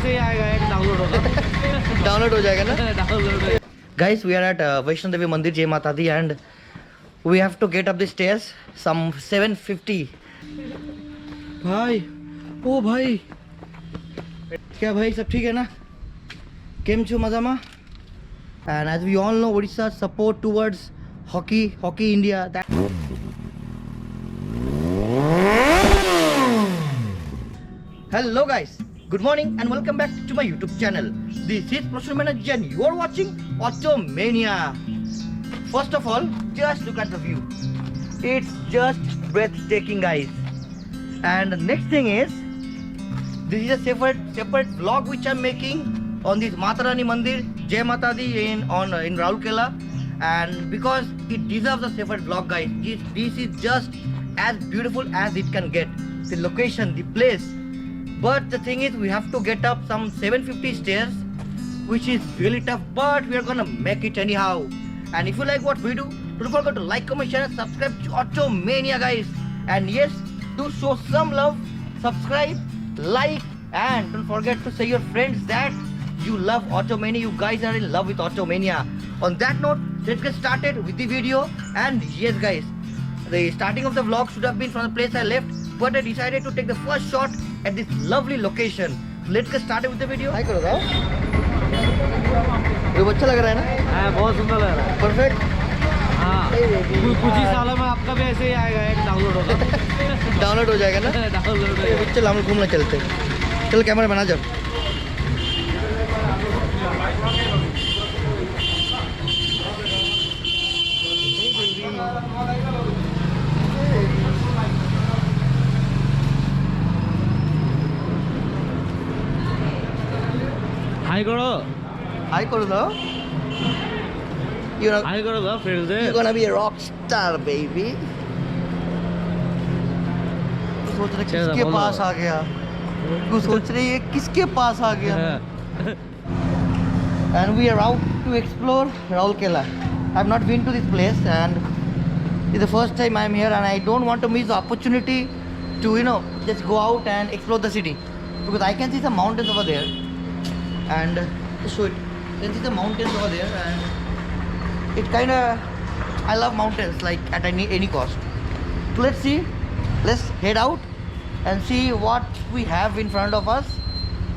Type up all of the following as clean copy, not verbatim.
ऐसे ही आएगा, एक डाउनलोड होगा। डाउनलोड हो जाएगा ना। Download. Guys, we are at Vaishno Devi Mandir, Jai Mata Di, and we have to get up the stairs. Some 750. भाई, ओ भाई, क्या भाई सब ठीक है ना? केम छो मजामा? And as we all know, Odisha's support towards hockey India. Hello guys, good morning and welcome back to my YouTube channel. This is Professional Manager and you are watching Automania. First of all, just look at the view. It's just breathtaking, guys. And the next thing is, this is a separate vlog which I'm making on this Mata Rani Mandir, Jai Mata Di in Rourkela, and because it deserves a separate vlog, guys. This is just as beautiful as it can get. The location, the place. But the thing is, we have to get up some 750 stairs, which is really tough, but we are gonna make it anyhow. And if you like what we do, don't forget to like, comment, share, and subscribe to Automania, guys. And yes, do show some love, subscribe, like, and don't forget to say your friends that you love Automania. You guys are in love with Automania. On that note, let's get started with the video. And yes, guys, the starting of the vlog should have been from the place I left, but I decided to take the first shot at this lovely location. Let's get started with the video. Hi करो दाओ। ये अच्छा लग रहा है ना? हाँ, बहुत सुंदर लग रहा है। Perfect। हाँ। कुछ ही सालों में आपका भी ऐसे ही आएगा, एक डाउनलोड होगा। डाउनलोड हो जाएगा ना? डाउनलोड हो जाएगा। चल हम घूमने चलते हैं। चल कैमरा बना जब। हाई करो। हाई करो दाओ। हाई करो दाओ फिर से। You're gonna be a rock star, baby. सोच रहे किसके पास आ गया? तू सोच रही है किसके पास आ गया? And we are out to explore Rourkela. I've not been to this place, and it's the first time I'm here, and I don't want to miss the opportunity to just go out and explore the city, because I can see some mountains over there, and so you can see the mountains over there, and it I love mountains like at any cost. So let's see, let's head out and see what we have in front of us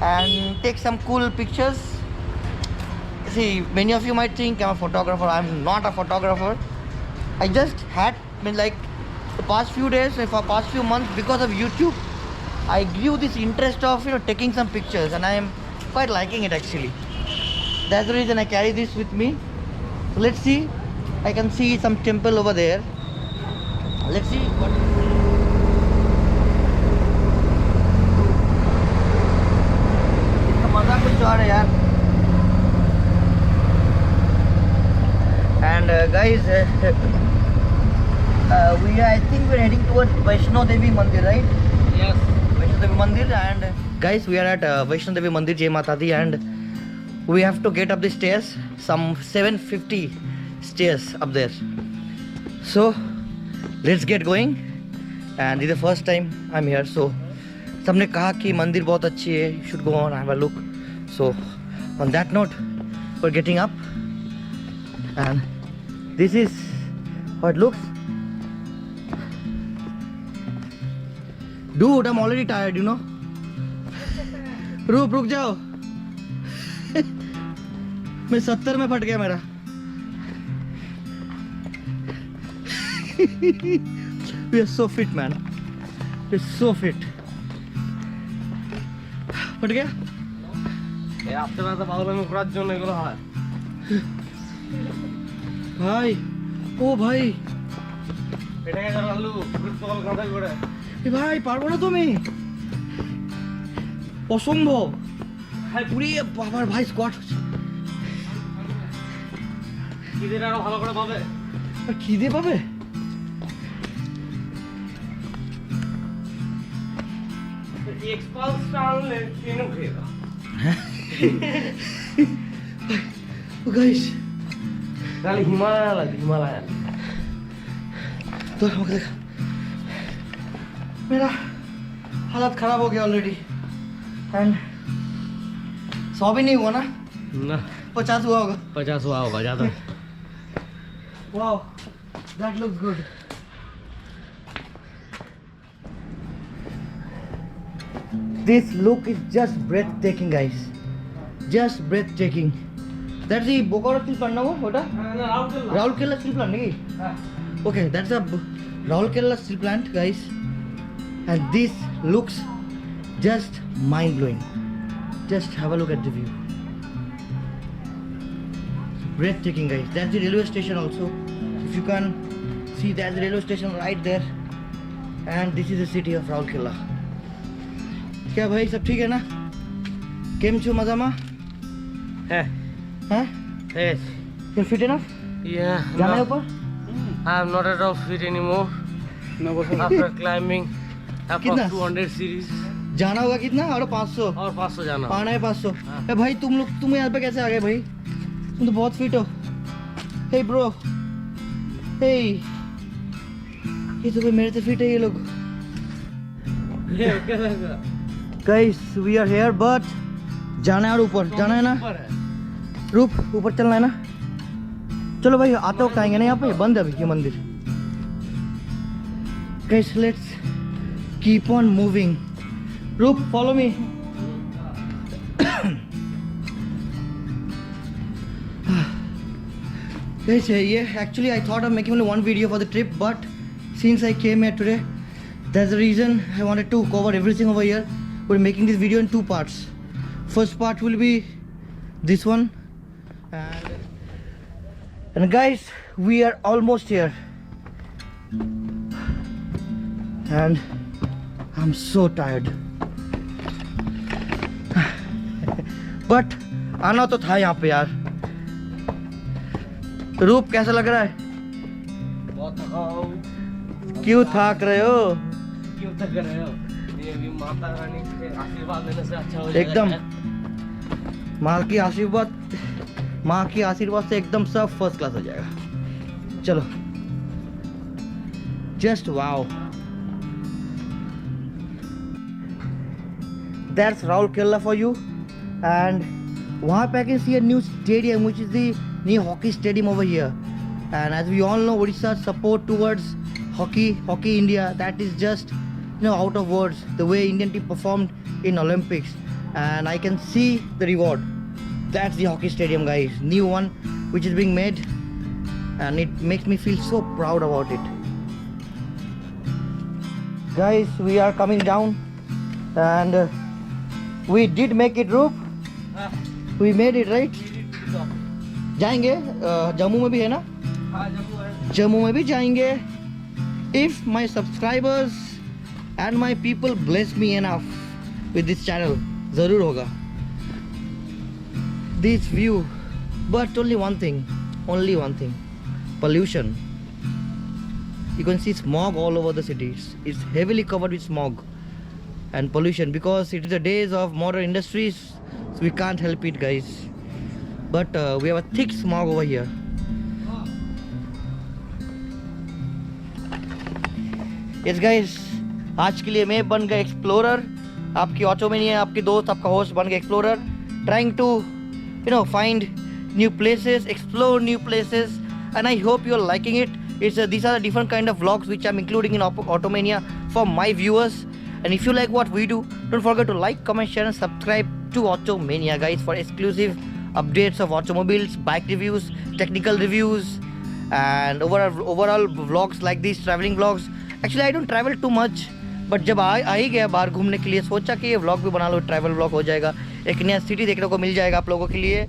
and take some cool pictures. See, many of you might think I'm a photographer. I'm not a photographer. I just had like the past few days, for past few months, because of YouTube, I grew this interest of taking some pictures, and I am quite liking it actually. That's the reason I carry this with me. So let's see. I can see some temple over there. Let's see what. इसका मजा कुछ और है यार. And guys, I think we're heading towards Vaishno Devi Mandir, right? Yes. Vaishno Devi Mandir, and guys, we are at Vaishno Devi Mandir, Jai Mata Di, and we have to get up the stairs, some 750 stairs up there. So let's get going. And this is the first time I'm here, so सबने कहा कि मंदिर बहुत अच्छी है, you should go on have a look. So on that note, we're getting up, and this is how it looks. Dude, I'm already tired, रुक जाओ। मैं 70 में फट गया मेरा। We are so fit, man. We're so fit. फट गया? ये आपसे मैं तो बागल में क्रॉस जोन निकला है। भाई, ओ भाई। এটা কে করলু? ফুটবল গাঁদা করে। এ ভাই পারবো না তুমি? অসম্ভব। ভাই পুরি বাবার ভাই স্কোয়াট হচ্ছে। খিদে আরো ভালো করে পাবে। খিদে পাবে? एक्सपल्स डालने तीनों खेगा। गाइस, गाली हिमालय। तो मेरा हालत खराब हो गया ऑलरेडी, एंड 100 भी नहीं हुआ ना? ना 50 हुआ होगा. 50 हुआ होगा ज़्यादा. Wow, that looks good. This look is just breathtaking, guys. Just breathtaking. That's the Bokaro steel plant now, what? Rourkela steel plant, nahi? Okay, that's a Rourkela steel plant, guys. And this looks just mind-blowing. Just have a look at the view. Breathtaking, guys. That's the railway station also. If you can see, that's the railway station right there. And this is the city of Rourkela. क्या भाई सब ठीक है ना? केम छो मजा मा? है. हाँ? Yes. You're fit enough? Yeah. जाना है ऊपर? I'm not at all fit anymore. After climbing above कितना? 200 series. जाना होगा कितना? और 500. और 500 जाना. आना है 500. हाँ. ए भाई तुम यहाँ पे कैसे आ गए भाई? तुम तो बहुत फिट हो. Hey bro. Hey. ये तो भाई मेरे से फिट है ये लोग. क्या लगा? Guys, we are here but जाना है और ऊपर जाना है ना? रूप ऊपर चलना है ना? चलो भाई आते वक्त आएंगे ना यहाँ पे बंद है अभी ये मंदिर. Guys, let's keep on moving. रूप follow me. Guys, actually I thought of making only one video for the trip, but since I came here today, that's the reason I wanted to cover everything over here. We're making this video in two parts. First part will be this one, and guys, we are almost here, and I'm so tired. But आना तो था यहाँ पे यार. रूप कैसा लग रहा है? बहुत थका हूँ. क्यों थक रहे हो? क्यों थक रहे हो? ये भी माता रानी के आशीर्वाद लेने से अच्छा हो जाएगा. एकदम माँ की आशीर्वाद से एकदम सब फर्स्ट क्लास हो जाएगा. चलो. Just wow. That's Rourkela for you. And वहाँ पे I can see a new stadium, which is the new hockey stadium over here. And as we all know, Orissa's support towards hockey India, that is just out of words. The way Indian team performed in Olympics, and I can see the reward. That's the hockey stadium, guys. New one, which is being made, and it makes me feel so proud about it. Guys, we are coming down, and we did make it, Roop. We made it, right? जाएंगे जम्मू में भी है ना? हाँ, जम्मू है. जम्मू में भी जाएंगे. If my subscribers and my people bless me enough with this channel, जरूर होगा. This view, but only one thing, pollution. You can see smog all over the cities. It's heavily covered with smog and pollution because it is the days of modern industries, so we can't help it, guys. But we have a thick smog over here. Yes guys, आज के लिए मैं बन गया explorer. आपकी ऑटोमेनिया, आपकी दोस्त, आपका होस्ट बन गया explorer. Trying to find new places, explore new places, and I hope you're liking it. These are the different kind of vlogs which I'm including in Automania for my viewers. And if you like what we do, don't forget to like, comment, share and subscribe to Automania, guys, for exclusive updates of automobiles, bike reviews, technical reviews, and overall vlogs like these, traveling vlogs. Actually I don't travel too much, but जब आ ही गया बाहर घूमने के लिए, सोचा कि ये vlog भी बना लो, ट्रैवल व्लॉग हो जाएगा, एक नया सिटी देखने को मिल जाएगा आप लोगों के लिए.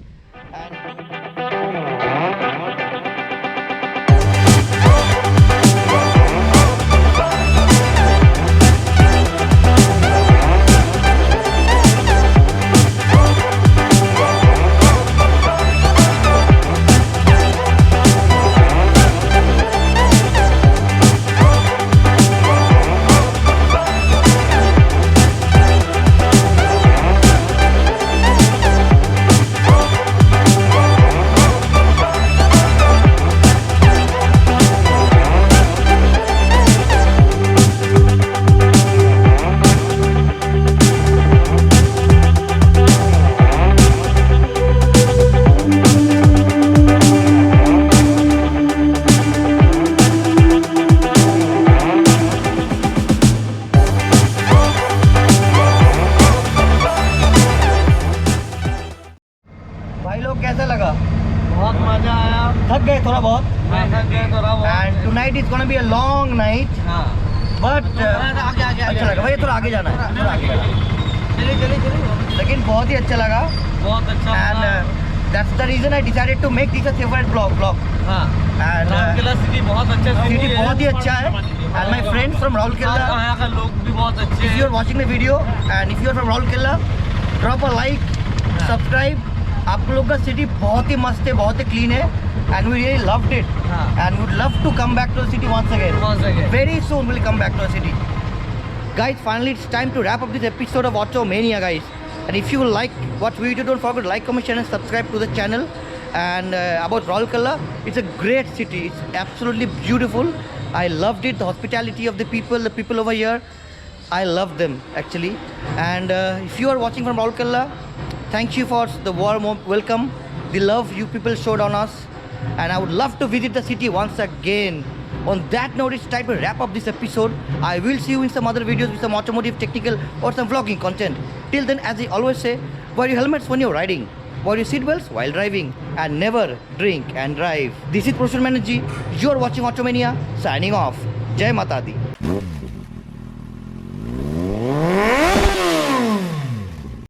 थोड़ा बहुत. हाँ, थक गए थोड़ा बहुत. And tonight is gonna be a long night. हाँ. But आगे अच्छा लगा. भैया थोड़ा आगे जाना है. थोड़ा आगे जाना है. चलिए. लेकिन बहुत ही अच्छा लगा. बहुत अच्छा. And that's the reason I decided to make this a favorite vlog. हाँ. And राउरकेला सिटी बहुत अच्छा city बहुत ही अच्छा है. And my friends from Rourkela. यहाँ का लोग भी बहुत अच्छे If you are watching the video and if you are from Rourkela, drop a like, subscribe. आप लोग का city बहुत ही मस्त है, बहुत ही clean है, and we really loved it. And would love to come back to the city once again. Very soon we'll come back to the city. Guys, finally it's time to wrap up this episode of Automania, guys. And if you like what we do, don't forget to like, comment, share, and subscribe to the channel. And about Rourkela, it's a great city. It's absolutely beautiful. I loved it. The hospitality of the people over here, I love them actually. And if you are watching from Rourkela, thank you for the warm welcome, the love you people showed on us. And I would love to visit the city once again. On that note, it's time to wrap up this episode. I will see you in some other videos with some automotive, technical or some vlogging content. Till then, as I always say, wear your helmets when you're riding, wear your seatbelts while driving, and never drink and drive. This is Professional Manager. You're watching Automania. Signing off. Jai Mata Di.